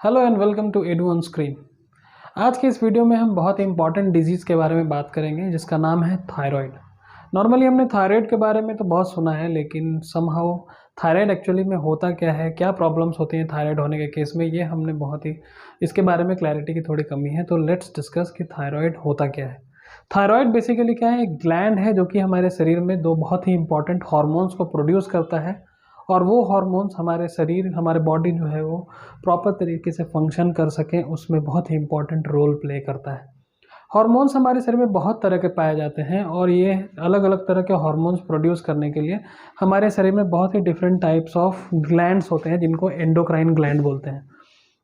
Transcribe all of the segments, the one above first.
Hello and welcome to Edu on screen. आज के इस वीडियो में हम बहुत ही इंपॉर्टेंट डिजीज़ के बारे में बात करेंगे जिसका नाम है थायराइड। नॉर्मली हमने थायराइड के बारे में तो बहुत सुना है, लेकिन समहाउ थायराइड एक्चुअली में होता क्या है, क्या प्रॉब्लम्स होती हैं थायराइड होने के केस में, ये हमने बहुत ही इसके बारे में क्लैरिटी की थोड़ी कमी है। तो लेट्स डिस्कस कि थायराइड होता क्या है। थायराइड बेसिकली क्या है, एक ग्लैंड है जो कि हमारे शरीर में दो बहुत ही इंपॉर्टेंट हार्मोन्स को प्रोड्यूस करता है, और वो हार्मोन्स हमारे शरीर हमारे बॉडी जो है वो प्रॉपर तरीके से फंक्शन कर सकें उसमें बहुत ही इंपॉर्टेंट रोल प्ले करता है। हार्मोन्स हमारे शरीर में बहुत तरह के पाए जाते हैं, और ये अलग अलग तरह के हार्मोन्स प्रोड्यूस करने के लिए हमारे शरीर में बहुत ही डिफरेंट टाइप्स ऑफ ग्लैंड्स होते हैं जिनको एंडोक्राइन ग्लैंड बोलते हैं।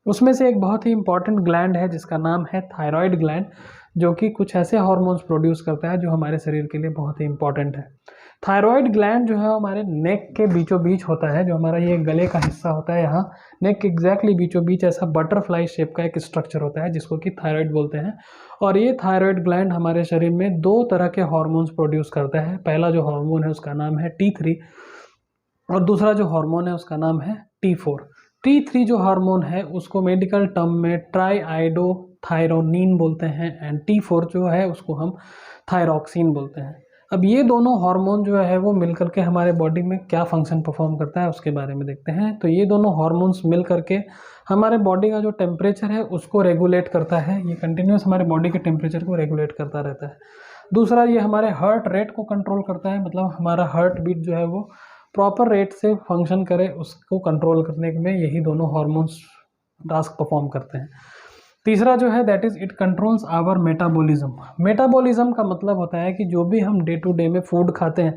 उसमें से एक बहुत ही इंपॉर्टेंट ग्लैंड है जिसका नाम है थायराइड ग्लैंड, जो कि कुछ ऐसे हार्मोन्स प्रोड्यूस करता है जो हमारे शरीर के लिए बहुत ही इंपॉर्टेंट है। थायराइड ग्लैंड जो है हमारे नेक के बीचों बीच होता है, जो हमारा ये गले का हिस्सा होता है, यहाँ नेक के एग्जैक्टली बीचों बीच ऐसा बटरफ्लाई शेप का एक स्ट्रक्चर होता है जिसको कि थायराइड बोलते हैं। और ये थायराइड ग्लैंड हमारे शरीर में दो तरह के हार्मोन्स प्रोड्यूस करता है। पहला जो हार्मोन है उसका नाम है T3, और दूसरा जो हार्मोन है उसका नाम है T4। T3 जो हार्मोन है उसको मेडिकल टर्म में ट्राईआइडोथायरोनिन बोलते हैं, एंड T4 जो है उसको हम थायरॉक्सिन बोलते हैं। अब ये दोनों हार्मोन जो है वो मिलकर के हमारे बॉडी में क्या फंक्शन परफॉर्म करता है उसके बारे में देखते हैं। तो ये दोनों हार्मोन्स मिल करके हमारे बॉडी का जो टेम्परेचर है उसको रेगुलेट करता है। ये कंटिन्यूस हमारे बॉडी के टेम्परेचर को रेगुलेट करता रहता है। दूसरा, ये हमारे हार्ट रेट को कंट्रोल करता है, मतलब हमारा हार्ट बीट जो है वो प्रॉपर रेट से फंक्शन करे, उसको कंट्रोल करने में यही दोनों हार्मोन्स टास्क परफॉर्म करते हैं। तीसरा जो है that is it controls our metabolism. Metabolism का मतलब होता है कि जो भी हम डे टू डे में फूड खाते हैं,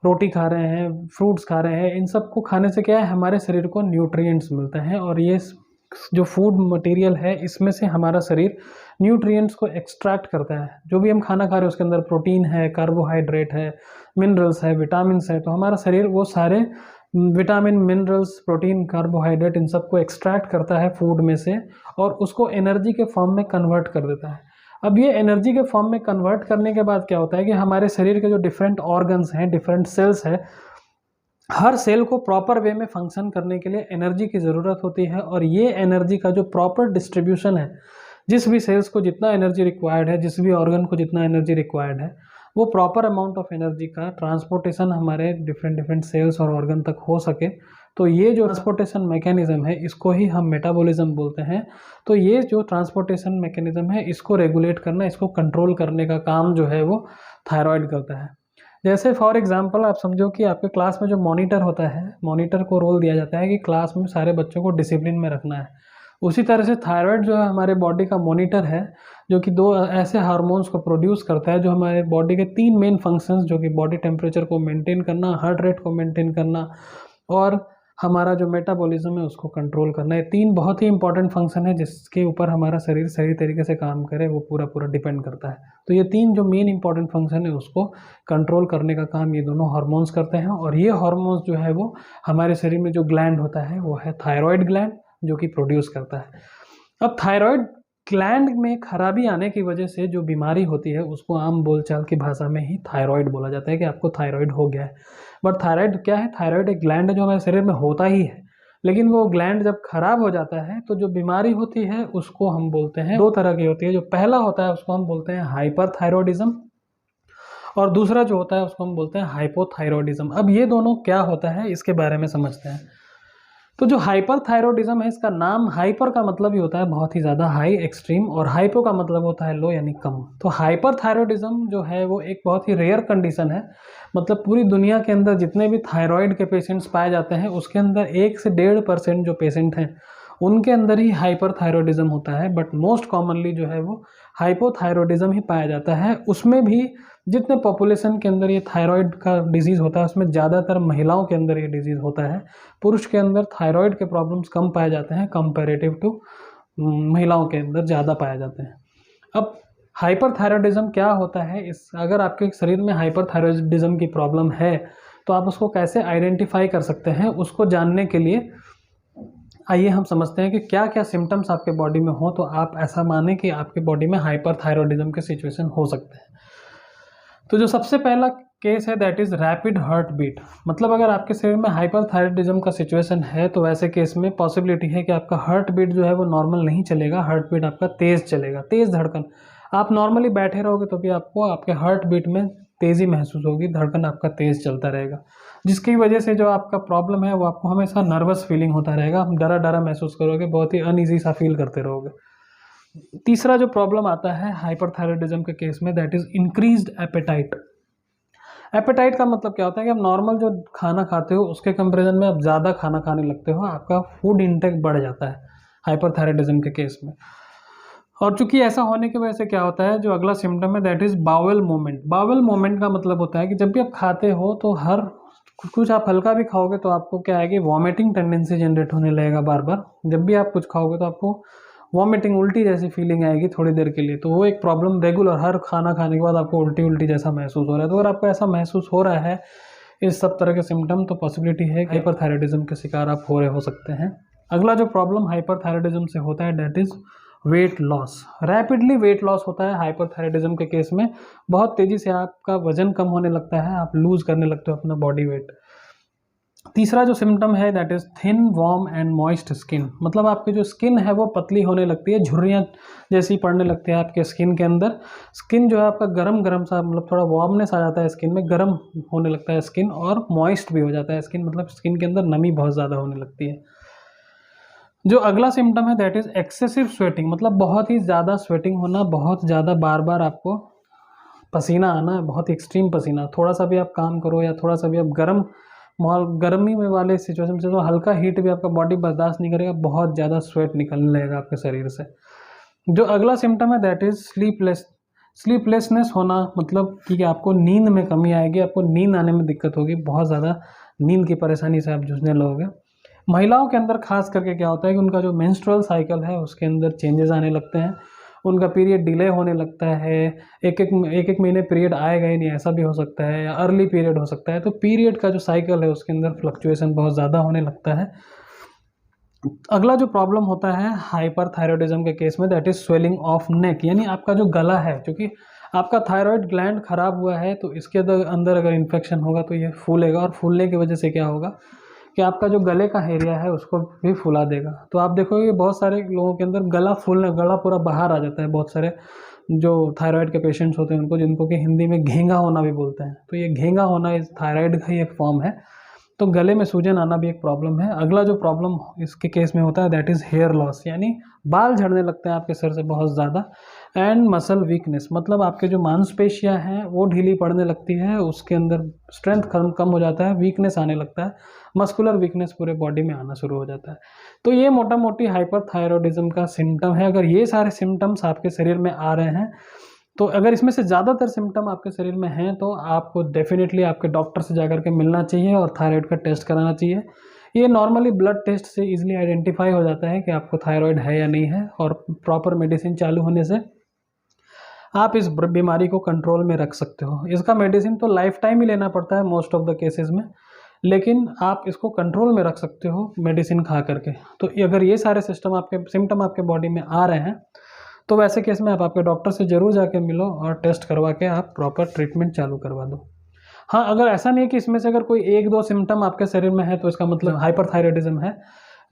रोटी खा रहे हैं, फ्रूट्स खा रहे हैं, इन सब को खाने से क्या है, हमारे शरीर को न्यूट्रिएंट्स मिलते हैं, और ये जो फूड मटेरियल है इसमें से हमारा शरीर न्यूट्रिएंट्स को एक्सट्रैक्ट करता है। जो भी हम खाना खा रहे हैं उसके अंदर प्रोटीन है, कार्बोहाइड्रेट है, मिनरल्स है, विटामिन्स है, तो हमारा शरीर वो सारे विटामिन, मिनरल्स, प्रोटीन, कार्बोहाइड्रेट इन सब को एक्सट्रैक्ट करता है फूड में से, और उसको एनर्जी के फॉर्म में कन्वर्ट कर देता है। अब ये एनर्जी के फॉर्म में कन्वर्ट करने के बाद क्या होता है कि हमारे शरीर के जो डिफरेंट ऑर्गन्स हैं, डिफरेंट सेल्स है, हर सेल को प्रॉपर वे में फंक्शन करने के लिए एनर्जी की ज़रूरत होती है, और ये एनर्जी का जो प्रॉपर डिस्ट्रीब्यूशन है, जिस भी सेल्स को जितना एनर्जी रिक्वायर्ड है, जिस भी ऑर्गन को जितना एनर्जी रिक्वायर्ड है, वो प्रॉपर अमाउंट ऑफ एनर्जी का ट्रांसपोर्टेशन हमारे डिफरेंट सेल्स और ऑर्गन तक हो सके। तो ये जो ट्रांसपोर्टेशन मैकेनिज्म है इसको ही हम मेटाबॉलिज्म बोलते हैं। तो ये जो ट्रांसपोर्टेशन मैकेनिज्म है इसको रेगुलेट करना, इसको कंट्रोल करने का काम जो है वो थायराइड करता है। जैसे फॉर एग्जांपल आप समझो कि आपके क्लास में जो मॉनिटर होता है, मॉनिटर को रोल दिया जाता है कि क्लास में सारे बच्चों को डिसिप्लिन में रखना है। उसी तरह से थायराइड जो है हमारे बॉडी का मॉनिटर है, जो कि दो ऐसे हार्मोन्स को प्रोड्यूस करता है जो हमारे बॉडी के तीन मेन फंक्शंस, जो कि बॉडी टेम्परेचर को मेंटेन करना, हार्ट रेट को मेंटेन करना, और हमारा जो मेटाबॉलिज्म है उसको कंट्रोल करना। ये तीन बहुत ही इंपॉर्टेंट फंक्शन है जिसके ऊपर हमारा शरीर सही तरीके से काम करे, वो पूरा डिपेंड करता है। तो ये तीन जो मेन इंपॉर्टेंट फंक्शन है उसको कंट्रोल करने का काम ये दोनों हार्मोन्स करते हैं, और ये हार्मोन्स जो है वो हमारे शरीर में जो ग्लैंड होता है वो है थायराइड ग्लैंड, जो कि प्रोड्यूस करता है। अब थायराइड ग्लैंड में खराबी आने की वजह से जो बीमारी होती है उसको आम बोलचाल की भाषा में ही थायराइड बोला जाता है कि आपको थायराइड हो गया है। बट थायराइड क्या है? थायराइड एक ग्लैंड है जो हमारे शरीर में होता ही है, लेकिन वो ग्लैंड जब खराब हो जाता है तो जो बीमारी होती है उसको हम बोलते हैं, दो तरह की होती है। जो पहला होता है उसको हम बोलते हैं हाइपरथायरॉयडिज्म, और दूसरा जो होता है उसको हम बोलते हैं हाइपोथायरॉयडिज्म। अब ये दोनों क्या होता है इसके बारे में समझते हैं। तो जो हाइपरथायरॉयडिज्म है, इसका नाम हाइपर का मतलब ही होता है बहुत ही ज़्यादा, हाई, एक्सट्रीम, और हाइपो का मतलब होता है लो यानी कम। तो हाइपरथायरॉयडिज्म जो है वो एक बहुत ही रेयर कंडीशन है, मतलब पूरी दुनिया के अंदर जितने भी थायराइड के पेशेंट्स पाए जाते हैं उसके अंदर 1 से 1.5% जो पेशेंट हैं उनके अंदर ही हाइपरथायरॉयडिज्म होता है। बट मोस्ट कॉमनली जो है वो हाइपोथायरॉयडिज्म ही पाया जाता है। उसमें भी जितने पॉपुलेशन के अंदर ये थायराइड का डिजीज़ होता है उसमें ज़्यादातर महिलाओं के अंदर ये डिजीज़ होता है। पुरुष के अंदर थायराइड के प्रॉब्लम्स कम पाए जाते हैं कंपैरेटिव टू महिलाओं के अंदर ज़्यादा पाए जाते हैं। अब हाइपरथायरॉयडिज्म क्या होता है, इस अगर आपके शरीर में हाइपरथायरॉयडिज्म की प्रॉब्लम है तो आप उसको कैसे आइडेंटिफाई कर सकते हैं, उसको जानने के लिए आइए हम समझते हैं कि क्या क्या सिम्टम्स आपके बॉडी में हो तो आप ऐसा माने कि आपके बॉडी में हाइपरथायरॉयडिज्म के सिचुएशन हो सकते हैं। तो जो सबसे पहला केस है that is rapid heart beat. मतलब अगर आपके शरीर में हाइपरथायराइडिज्म का सिचुएशन है तो वैसे केस में पॉसिबिलिटी है कि आपका हार्ट बीट जो है वो नॉर्मल नहीं चलेगा, हार्ट बीट आपका तेज़ चलेगा, तेज़ धड़कन। आप नॉर्मली बैठे रहोगे तो भी आपको आपके हार्ट बीट में तेज़ी महसूस होगी, धड़कन आपका तेज़ चलता रहेगा, जिसकी वजह से जो आपका प्रॉब्लम है वो आपको हमेशा नर्वस फीलिंग होता रहेगा, आप डरा डरा महसूस करोगे, बहुत ही अनईजी सा फील करते रहोगे। तीसरा जो प्रॉब्लम आता है हाइपरथायराइडिज्म के केस में that is increased appetite. Appetite का मतलब क्या होता है कि आप नॉर्मल जो खाना खाते हो उसके कंपैरिजन में आप ज़्यादा खाना खाने लगते हो, आपका फूड इंटेक बढ़ जाता है हाइपरथायराइडिज्म के केस में। और चूंकि ऐसा होने की वजह से क्या होता है, जो अगला सिम्टम है that is bowel movement. Bowel movement का मतलब होता है कि जब भी आप खाते हो तो हर कुछ आप हल्का भी खाओगे तो आपको क्या आएगी, वॉमिटिंग टेंडेंसी जनरेट होने लगेगा बार बार। जब भी आप कुछ खाओगे तो आपको वॉमिटिंग, उल्टी जैसी फीलिंग आएगी थोड़ी देर के लिए, तो वो एक प्रॉब्लम रेगुलर हर खाना खाने के बाद आपको उल्टी उल्टी जैसा महसूस हो रहा है। तो अगर आपको ऐसा महसूस हो रहा है इस सब तरह के सिम्टम, तो पॉसिबिलिटी है कि हाइपरथायराइडिज्म के शिकार आप हो सकते हैं। अगला जो प्रॉब्लम हाइपरथायराइडिज्म से होता है that is weight loss. Rapidly weight loss होता है हाइपरथायराइडिज्म के केस में, बहुत तेज़ी से आपका वजन कम होने लगता है, आप लूज़ करने लगते हो अपना बॉडी वेट। तीसरा जो सिम्टम है that is thin warm and moist skin. मतलब आपकी जो स्किन है वो पतली होने लगती है, झुर्रियाँ जैसी पड़ने लगती है आपके स्किन के अंदर। स्किन जो है आपका गरम गरम सा, मतलब थोड़ा वार्मनेस आ जाता है स्किन में, गर्म होने लगता है स्किन, और मॉइस्ट भी हो जाता है स्किन, मतलब स्किन के अंदर नमी बहुत ज़्यादा होने लगती है। जो अगला सिम्टम है दैट इज़ एक्सेसिव स्वेटिंग। मतलब बहुत ही ज़्यादा स्वेटिंग होना, बहुत ज़्यादा बार बार आपको पसीना आना, बहुत एक्सट्रीम पसीना। थोड़ा सा भी आप काम करो या थोड़ा सा भी आप गर्म माहौल, गर्मी में वाले सिचुएशन से, तो हल्का हीट भी आपका बॉडी बर्दाश्त नहीं करेगा, बहुत ज़्यादा स्वेट निकलने लगेगा आपके शरीर से। जो अगला सिम्टम है दैट इज़ स्लीपलेसनेस होना। मतलब कि आपको नींद में कमी आएगी, आपको नींद आने में दिक्कत होगी, बहुत ज़्यादा नींद की परेशानी से आप जूझने लगोगे। महिलाओं के अंदर खास करके क्या होता है कि उनका जो मेंस्ट्रुअल साइकिल है उसके अंदर चेंजेस आने लगते हैं, उनका पीरियड डिले होने लगता है, एक एक महीने पीरियड आएगा ही नहीं, ऐसा भी हो सकता है, या अर्ली पीरियड हो सकता है। तो पीरियड का जो साइकिल है उसके अंदर फ्लक्चुएशन बहुत ज़्यादा होने लगता है। अगला जो प्रॉब्लम होता है हाइपरथायराइडिज्म के केस में that is swelling of neck. यानी आपका जो गला है, क्योंकि आपका थायराइड ग्लैंड खराब हुआ है तो इसके अंदर अगर इन्फेक्शन होगा तो ये फूलेगा, और फूलने की वजह से क्या होगा कि आपका जो गले का एरिया है उसको भी फुला देगा। तो आप देखोगे बहुत सारे लोगों के अंदर गला पूरा बाहर आ जाता है। बहुत सारे जो थायराइड के पेशेंट्स होते हैं उनको, जिनको कि हिंदी में घेंगा होना भी बोलते हैं, तो ये घेंगा होना इस थायराइड का ही एक फॉर्म है। तो गले में सूजन आना भी एक प्रॉब्लम है। अगला जो प्रॉब्लम इसके केस में होता है दैट इज़ हेयर लॉस। यानी बाल झड़ने लगते हैं आपके सर से बहुत ज़्यादा। एंड मसल वीकनेस, मतलब आपके जो मांसपेशियां हैं वो ढीली पड़ने लगती है, उसके अंदर स्ट्रेंथ कम हो जाता है, वीकनेस आने लगता है, मस्कुलर वीकनेस पूरे बॉडी में आना शुरू हो जाता है। तो ये मोटा मोटी हाइपरथायराइडिज्म का सिम्टम है। अगर ये सारे सिम्टम्स आपके शरीर में आ रहे हैं, तो अगर इसमें से ज़्यादातर सिम्टम आपके शरीर में हैं तो आपको डेफिनेटली आपके डॉक्टर से जाकर के मिलना चाहिए और थायराइड का टेस्ट कराना चाहिए। ये नॉर्मली ब्लड टेस्ट से इजीली आइडेंटिफाई हो जाता है कि आपको थायराइड है या नहीं है, और प्रॉपर मेडिसिन चालू होने से आप इस बीमारी को कंट्रोल में रख सकते हो। इसका मेडिसिन तो लाइफ टाइम ही लेना पड़ता है मोस्ट ऑफ द केसेस में, लेकिन आप इसको कंट्रोल में रख सकते हो मेडिसिन खा करके। तो अगर ये सारे सिम्टम आपके बॉडी में आ रहे हैं तो वैसे केस में आप आपके डॉक्टर से ज़रूर जाके मिलो और टेस्ट करवा के आप प्रॉपर ट्रीटमेंट चालू करवा दो। हाँ, अगर ऐसा नहीं है कि इसमें से अगर कोई एक दो सिम्टम आपके शरीर में है तो इसका मतलब हाइपरथायराइडिज्म है।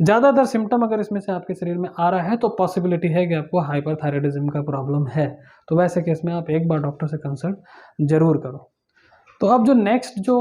ज़्यादातर सिम्टम अगर इसमें से आपके शरीर में आ रहा है तो पॉसिबिलिटी है कि आपको हाइपरथायराइडिज्म का प्रॉब्लम है। तो वैसे केस में आप एक बार डॉक्टर से कंसल्ट जरूर करो। तो अब जो नेक्स्ट जो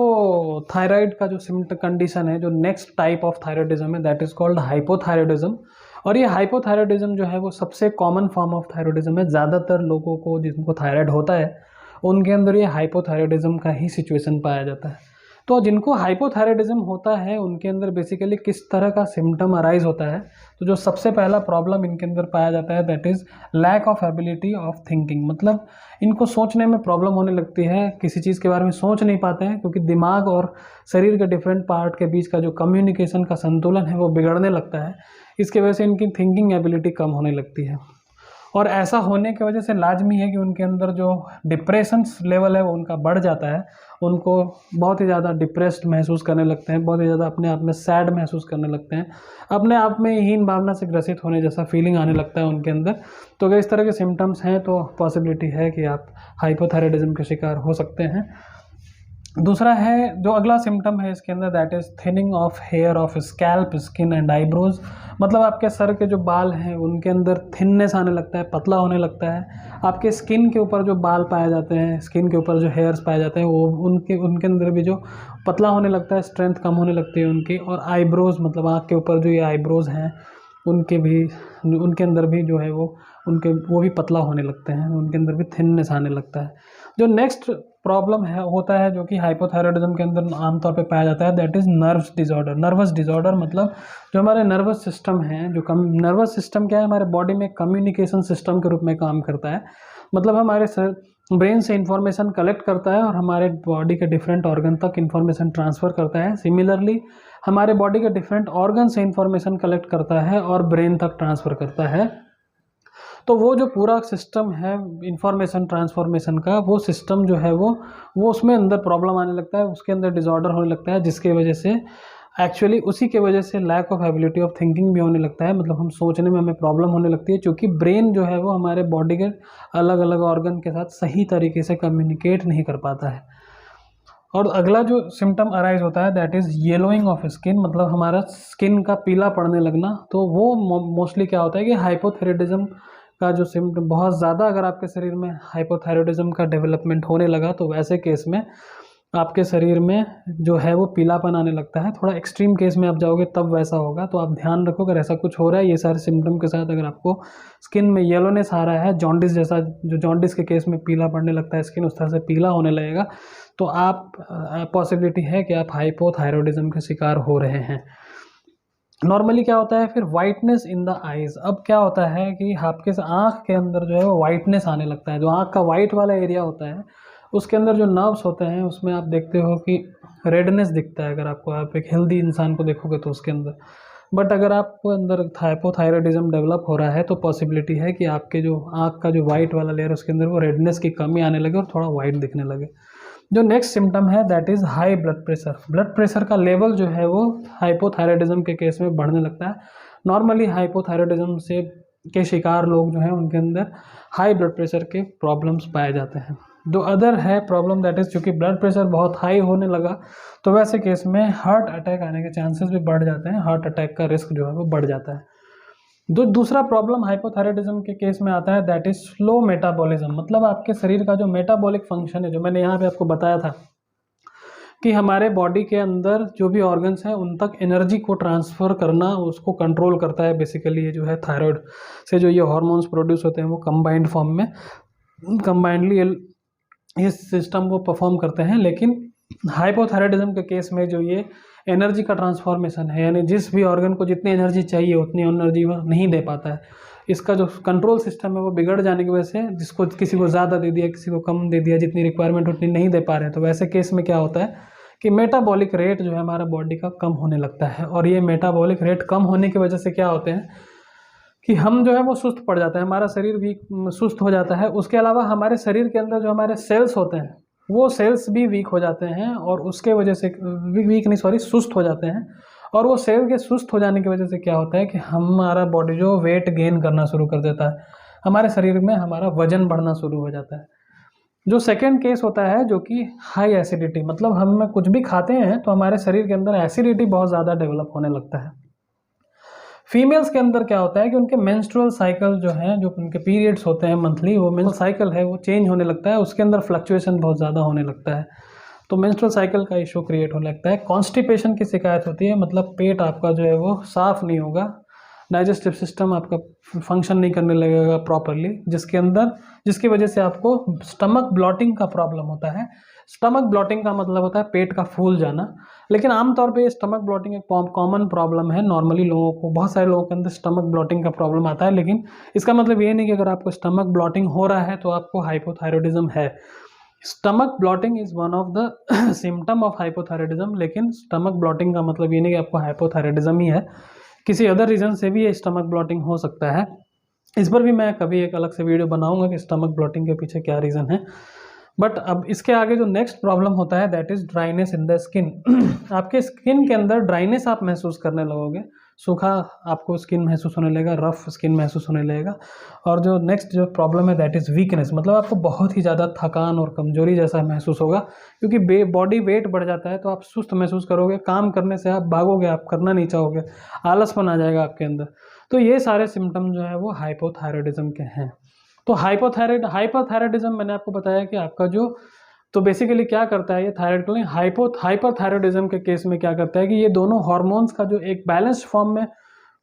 थायराइड का जो सिम्टम कंडीशन है, जो नेक्स्ट टाइप ऑफ थायराइडिज्म है दैट इज़ कॉल्ड हाइपोथायराइडिज्म। और ये हाइपोथायराइडिज्म जो है वो सबसे कॉमन फॉर्म ऑफ थायराइडिज्म है। ज़्यादातर लोगों को जिनको थायराइड होता है उनके अंदर ये हाइपोथायराइडिज्म का ही सिचुएशन पाया जाता है। तो जिनको हाइपोथायराइडिज्म होता है उनके अंदर बेसिकली किस तरह का सिम्टम अराइज होता है, तो जो सबसे पहला प्रॉब्लम इनके अंदर पाया जाता है that is lack of ability of thinking. मतलब इनको सोचने में प्रॉब्लम होने लगती है, किसी चीज़ के बारे में सोच नहीं पाते हैं, क्योंकि दिमाग और शरीर के डिफरेंट पार्ट के बीच का जो कम्युनिकेशन का संतुलन है वो बिगड़ने लगता है। इसकी वजह से इनकी थिंकिंग एबिलिटी कम होने लगती है, और ऐसा होने की वजह से लाजमी है कि उनके अंदर जो डिप्रेशन लेवल है वो उनका बढ़ जाता है। उनको बहुत ही ज़्यादा डिप्रेस्ड महसूस करने लगते हैं, बहुत ही ज़्यादा अपने आप में सैड महसूस करने लगते हैं, अपने आप में हीन भावना से ग्रसित होने जैसा फीलिंग आने लगता है उनके अंदर। तो अगर इस तरह के सिम्टम्स हैं तो पॉसिबिलिटी है कि आप हाइपोथायराइडिज्म के शिकार हो सकते हैं। दूसरा है जो अगला सिम्टम है इसके अंदर, that is thinning of hair of scalp, skin and eyebrows. मतलब आपके सर के जो बाल हैं उनके अंदर थिननेस आने लगता है, पतला होने लगता है। आपके स्किन के ऊपर जो बाल पाए जाते हैं, स्किन के ऊपर जो हेयर्स पाए जाते हैं, वो उनके उनके अंदर भी जो पतला होने लगता है, स्ट्रेंथ कम होने लगती है उनकी। और आईब्रोज, मतलब आँख के ऊपर जो ये आईब्रोज हैं उनके अंदर भी जो है वो भी पतला होने लगते हैं, उनके अंदर भी थिननेस आने लगता है। जो नेक्स्ट प्रॉब्लम है होता है जो कि हाइपोथायराइडिज्म के अंदर आमतौर पे पाया जाता है, that is nerves disorder. Nervous disorder मतलब जो हमारे नर्वस सिस्टम है, नर्वस सिस्टम क्या है, हमारे बॉडी में कम्युनिकेशन सिस्टम के रूप में काम करता है। मतलब हमारे ब्रेन से इंफॉर्मेशन कलेक्ट करता है और हमारे बॉडी के डिफरेंट ऑर्गन तक इंफॉर्मेशन ट्रांसफ़र करता है। सिमिलरली हमारे बॉडी के डिफरेंट ऑर्गन से इंफॉर्मेशन कलेक्ट करता है और ब्रेन तक ट्रांसफ़र करता है। तो वो जो पूरा सिस्टम है इंफॉर्मेशन ट्रांसफॉर्मेशन का, वो सिस्टम जो है वो उसमें अंदर प्रॉब्लम आने लगता है, उसके अंदर डिसऑर्डर होने लगता है, जिसकी वजह से एक्चुअली उसी के वजह से lack of ability of thinking भी होने लगता है। मतलब हम सोचने में हमें प्रॉब्लम होने लगती है, क्योंकि ब्रेन जो है वो हमारे बॉडी के अलग अलग ऑर्गन के साथ सही तरीके से कम्युनिकेट नहीं कर पाता है। और अगला जो सिम्टम अराइज होता है that is yellowing of skin, मतलब हमारा स्किन का पीला पड़ने लगना। तो वो मोस्टली क्या होता है कि हाइपोथायराइडिज्म का जो सिम्टम बहुत ज़्यादा अगर आपके शरीर में हाइपोथायराइडिज्म का डेवलपमेंट होने लगा, तो वैसे केस में आपके शरीर में जो है वो पीलापन आने लगता है। थोड़ा एक्सट्रीम केस में आप जाओगे तब वैसा होगा, तो आप ध्यान रखो अगर ऐसा कुछ हो रहा है, ये सारे सिम्टम के साथ अगर आपको स्किन में येलोनेस आ रहा है, जॉन्डिस जैसा, जो जॉन्डिस के केस में पीला पड़ने लगता है स्किन, उस तरह से पीला होने लगेगा, तो आप पॉसिबिलिटी है कि आप हाइपोथायराइडिज्म के शिकार हो रहे हैं। नॉर्मली क्या होता है फिर, वाइटनेस इन द आइज़। अब क्या होता है कि आपके आँख के अंदर जो है वो वाइटनेस आने लगता है। जो आँख का वाइट वाला एरिया होता है उसके अंदर जो नर्व्स होते हैं उसमें आप देखते हो कि रेडनेस दिखता है। अगर आप एक हेल्दी इंसान को देखोगे तो उसके अंदर, बट अगर आपको अंदर हाइपोथायराइडिज्म डेवलप हो रहा है तो पॉसिबिलिटी है कि आपके जो आँख का जो वाइट वाला लेयर है उसके अंदर वो रेडनेस की कमी आने लगे और थोड़ा वाइट दिखने लगे। जो नेक्स्ट सिम्टम है that is high blood pressure. Blood pressure का लेवल जो है वो हाइपोथायराइडिज्म के केस में बढ़ने लगता है। नॉर्मली हाइपोथायराइडिज्म से के शिकार लोग जो हैं उनके अंदर हाई ब्लड प्रेशर के प्रॉब्लम्स पाए जाते हैं। जो अदर है प्रॉब्लम दैट इज़, चूँकि ब्लड प्रेशर बहुत हाई होने लगा तो वैसे केस में हार्ट अटैक आने के चांसेस भी बढ़ जाते हैं, हार्ट अटैक का रिस्क जो है वो बढ़ जाता है। दूसरा प्रॉब्लम हाइपोथायराइडिज्म के केस में आता है दैट इज स्लो मेटाबॉलिज्म। मतलब आपके शरीर का जो मेटाबॉलिक फंक्शन है, जो मैंने यहाँ पे आपको बताया था कि हमारे बॉडी के अंदर जो भी ऑर्गन्स हैं उन तक एनर्जी को ट्रांसफ़र करना, उसको कंट्रोल करता है बेसिकली ये जो है थायराइड से जो ये हार्मोन्स प्रोड्यूस होते हैं वो कंबाइंड फॉर्म में कंबाइंडली इस सिस्टम को परफॉर्म करते हैं। लेकिन हाइपोथायराइडिज्म के केस में जो ये एनर्जी का ट्रांसफॉर्मेशन है, यानी जिस भी ऑर्गन को जितनी एनर्जी चाहिए उतनी एनर्जी वो नहीं दे पाता है, इसका जो कंट्रोल सिस्टम है वो बिगड़ जाने की वजह से जिसको किसी को ज़्यादा दे दिया, किसी को कम दे दिया, जितनी रिक्वायरमेंट उतनी नहीं दे पा रहे हैं, तो वैसे केस में क्या होता है कि मेटाबॉलिक रेट जो है हमारा बॉडी का कम होने लगता है। और ये मेटाबॉलिक रेट कम होने की वजह से क्या होते हैं कि हम जो है वो सुस्त पड़ जाते हैं, हमारा शरीर भी सुस्त हो जाता है। उसके अलावा हमारे शरीर के अंदर जो हमारे सेल्स होते हैं वो सेल्स भी वीक हो जाते हैं, और उसके वजह से सुस्त हो जाते हैं। और वो सेल के सुस्त हो जाने की वजह से क्या होता है कि हमारा बॉडी जो वेट गेन करना शुरू कर देता है, हमारे शरीर में हमारा वजन बढ़ना शुरू हो जाता है। जो सेकेंड केस होता है जो कि हाई एसिडिटी, मतलब हम कुछ भी खाते हैं तो हमारे शरीर के अंदर एसिडिटी बहुत ज़्यादा डेवलप होने लगता है। फीमेल्स के अंदर क्या होता है कि उनके मेंस्ट्रुअल साइकिल जो हैं, जो उनके पीरियड्स होते हैं मंथली, वो मेंस्ट्रुअल साइकिल है वो चेंज होने लगता है, उसके अंदर फ्लक्चुएशन बहुत ज़्यादा होने लगता है, तो मेंस्ट्रुअल साइकिल का इशू क्रिएट होने लगता है। कॉन्स्टिपेशन की शिकायत होती है, मतलब पेट आपका जो है वो साफ़ नहीं होगा, डाइजेस्टिव सिस्टम आपका फंक्शन नहीं करने लगेगा प्रॉपरली, जिसकी वजह से आपको स्टमक ब्लॉटिंग का प्रॉब्लम होता है। स्टमक ब्लॉटिंग का मतलब होता है पेट का फूल जाना, लेकिन आमतौर पे स्टमक ब्लॉटिंग एक कॉमन प्रॉब्लम है। नॉर्मली लोगों को, बहुत सारे लोगों के अंदर स्टमक ब्लॉटिंग का प्रॉब्लम आता है, लेकिन इसका मतलब ये नहीं कि अगर आपको स्टमक ब्लॉटिंग हो रहा है तो आपको हाइपोथायराइडिज्म है। Stomach blotting is one of the symptom of hypothyroidism, लेकिन स्टमक ब्लॉटिंग का मतलब ये नहीं कि आपको हाइपोथायराइडिज्म ही है, किसी अदर रीज़न से भी ये स्टमक ब्लॉटिंग हो सकता है। इस पर भी मैं कभी एक अलग से वीडियो बनाऊंगा कि स्टमक ब्लॉटिंग के पीछे क्या रीज़न है। बट अब इसके आगे जो नेक्स्ट प्रॉब्लम होता है that is dryness in the skin. आपके स्किन के अंदर ड्राइनेस आप महसूस करने लगोगे, सूखा आपको स्किन महसूस होने लगेगा, रफ स्किन महसूस होने लगेगा। और जो नेक्स्ट जो प्रॉब्लम है दैट इज़ वीकनेस, मतलब आपको बहुत ही ज़्यादा थकान और कमजोरी जैसा महसूस होगा, क्योंकि बॉडी वेट बढ़ जाता है तो आप सुस्त महसूस करोगे, काम करने से आप भागोगे, आप करना नहीं चाहोगे, आलसपन आ जाएगा आपके अंदर। तो ये सारे सिम्टम जो है वो हाइपोथायराइडिज्म के हैं। तो हाइपोथायराइडिज्म मैंने आपको बताया कि आपका जो, तो बेसिकली क्या करता है ये थायराइड ग्लैंड हाइपरथायराइडिज्म के केस में क्या करता है कि ये दोनों हार्मोन्स का जो एक बैलेंस्ड फॉर्म में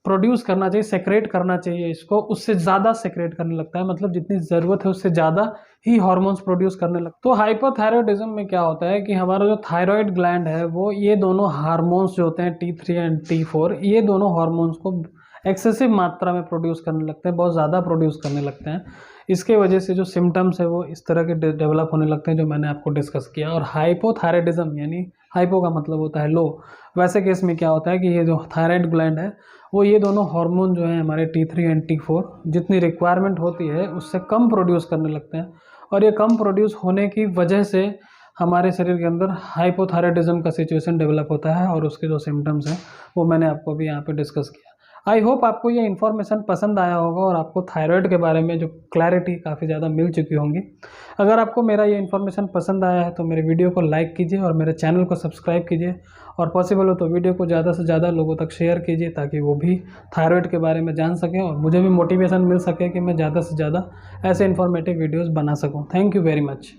प्रोड्यूस करना चाहिए, सेक्रेट करना चाहिए इसको, उससे ज़्यादा सेक्रेट करने लगता है, मतलब जितनी ज़रूरत है उससे ज़्यादा ही हार्मोन्स प्रोड्यूस करने लगता है। तो हाइपोथायराइडिज्म में क्या होता है कि हमारा जो थायराइड ग्लैंड है वो ये दोनों हार्मोन्स जो होते हैं T3 एंड T4, ये दोनों हार्मोन्स को एक्सेसिव मात्रा में प्रोड्यूस करने लगते हैं, बहुत ज़्यादा प्रोड्यूस करने लगते हैं। इसके वजह से जो सिम्टम्स है वो इस तरह के डेवलप होने लगते हैं जो मैंने आपको डिस्कस किया। और हाइपोथायराइडिज्म यानी हाइपो का मतलब होता है लो, वैसे केस में क्या होता है कि ये जो थायराइड ग्लैंड है वो ये दोनों हार्मोन जो है हमारे T3 एंड T4 जितनी रिक्वायरमेंट होती है उससे कम प्रोड्यूस करने लगते हैं, और ये कम प्रोड्यूस होने की वजह से हमारे शरीर के अंदर हाइपोथायराइडिज्म का सिचुएशन डेवलप होता है, और उसके जो सिम्टम्स हैं वो मैंने आपको अभी यहाँ पे डिस्कस किया। आई होप आपको ये इन्फॉर्मेशन पसंद आया होगा और आपको थायराइड के बारे में जो क्लैरिटी काफ़ी ज़्यादा मिल चुकी होंगी। अगर आपको मेरा ये इन्फॉर्मेशन पसंद आया है तो मेरे वीडियो को लाइक कीजिए और मेरे चैनल को सब्सक्राइब कीजिए, और पॉसिबल हो तो वीडियो को ज़्यादा से ज़्यादा लोगों तक शेयर कीजिए ताकि वो भी थायराइड के बारे में जान सकें और मुझे भी मोटिवेशन मिल सके कि मैं ज़्यादा से ज़्यादा ऐसे इन्फॉर्मेटिव वीडियोज़ बना सकूँ। Thank you very much.